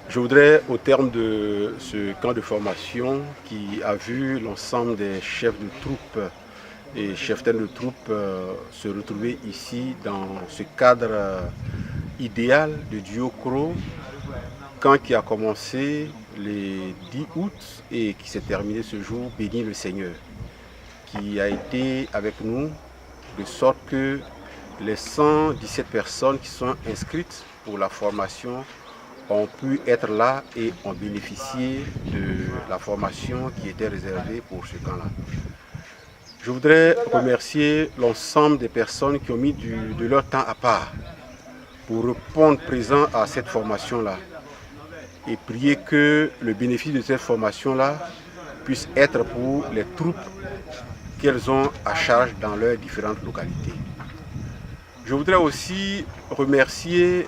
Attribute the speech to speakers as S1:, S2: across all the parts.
S1: Je voudrais, au terme de ce camp de formation qui a vu l'ensemble des chefs de troupes et cheftaines de troupes se retrouver ici dans ce cadre idéal de Diokro, camp qui a commencé le 10 août et qui s'est terminé ce jour, béni le Seigneur, qui a été avec nous de sorte que les 117 personnes qui sont inscrites pour la formation ont pu être là et ont bénéficié de la formation qui était réservée pour ce camp-là. Je voudrais remercier l'ensemble des personnes qui ont mis de leur temps à part pour répondre présent à cette formation-là et prier que le bénéfice de cette formation-là puisse être pour les troupes qu'elles ont à charge dans leurs différentes localités. Je voudrais aussi remercier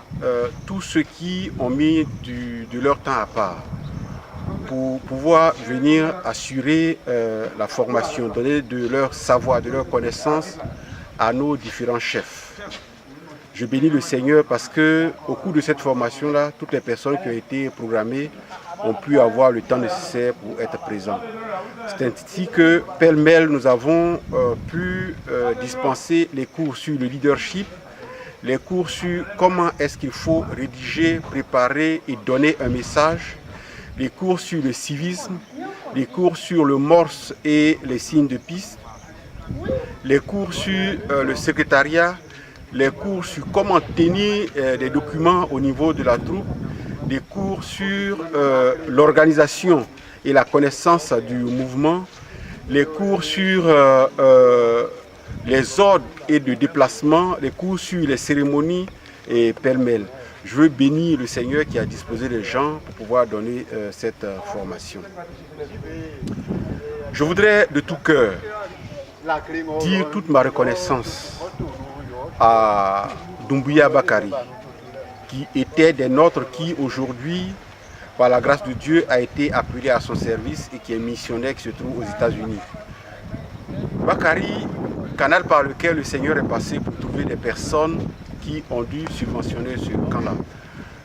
S1: tous ceux qui ont mis de leur temps à part pour pouvoir venir assurer la formation, donner de leur savoir, de leur connaissance à nos différents chefs. Je bénis le Seigneur parce qu'au cours de cette formation-là, toutes les personnes qui ont été programmées ont pu avoir le temps nécessaire pour être présents. C'est ainsi que, pêle-mêle, nous avons pu dispenser les cours sur le leadership, les cours sur comment est-ce qu'il faut rédiger, préparer et donner un message, les cours sur le civisme, les cours sur le morse et les signes de piste, les cours sur le secrétariat, les cours sur comment tenir des documents au niveau de la troupe, des cours sur l'organisation et la connaissance du mouvement, les cours sur les ordres et de déplacement, les cours sur les cérémonies et pêle-mêle. Je veux bénir le Seigneur qui a disposé les gens pour pouvoir donner cette formation. Je voudrais de tout cœur dire toute ma reconnaissance à Doumbouya Bakari, qui était des nôtres, qui aujourd'hui, par la grâce de Dieu, a été appelé à son service et qui est missionnaire qui se trouve aux États-Unis. Bakari, canal par lequel le Seigneur est passé pour trouver des personnes qui ont dû subventionner ce camp-là.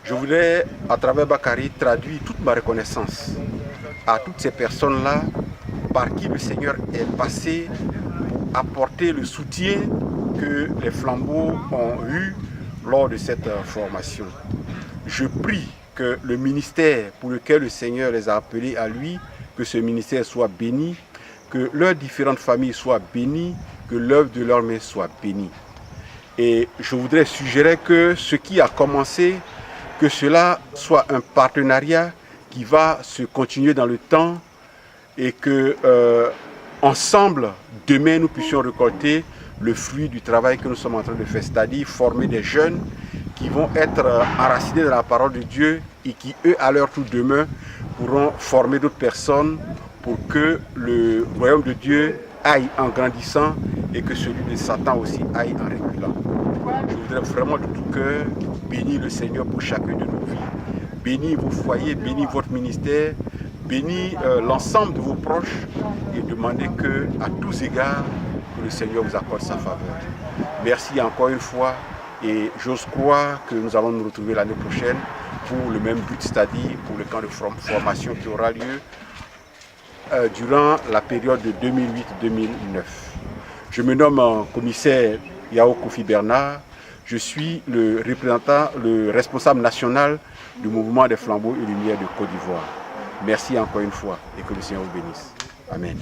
S1: Je voudrais, à travers Bakari, traduire toute ma reconnaissance à toutes ces personnes-là par qui le Seigneur est passé pour apporter le soutien que les flambeaux ont eu lors de cette formation. Je prie que le ministère pour lequel le Seigneur les a appelés à lui, que ce ministère soit béni, que leurs différentes familles soient bénies, que l'œuvre de leurs mains soit bénie. Et je voudrais suggérer que ce qui a commencé, que cela soit un partenariat qui va se continuer dans le temps et que ensemble, demain, nous puissions récolter le fruit du travail que nous sommes en train de faire, c'est-à-dire former des jeunes qui vont être enracinés dans la parole de Dieu et qui, eux, à leur tour demain, pourront former d'autres personnes pour que le royaume de Dieu aille en grandissant et que celui de Satan aussi aille en reculant. Je voudrais vraiment de tout cœur bénir le Seigneur pour chacune de nos vies, bénir vos foyers, bénir votre ministère, bénir l'ensemble de vos proches et demander que, à tous égards, que le Seigneur vous accorde sa faveur. Merci encore une fois et j'ose croire que nous allons nous retrouver l'année prochaine pour le même but, c'est-à-dire pour le camp de formation qui aura lieu durant la période de 2008-2009. Je me nomme commissaire Yao Kofi Bernard. Je suis le représentant, le responsable national du mouvement des flambeaux et lumières de Côte d'Ivoire. Merci encore une fois et que le Seigneur vous bénisse. Amen.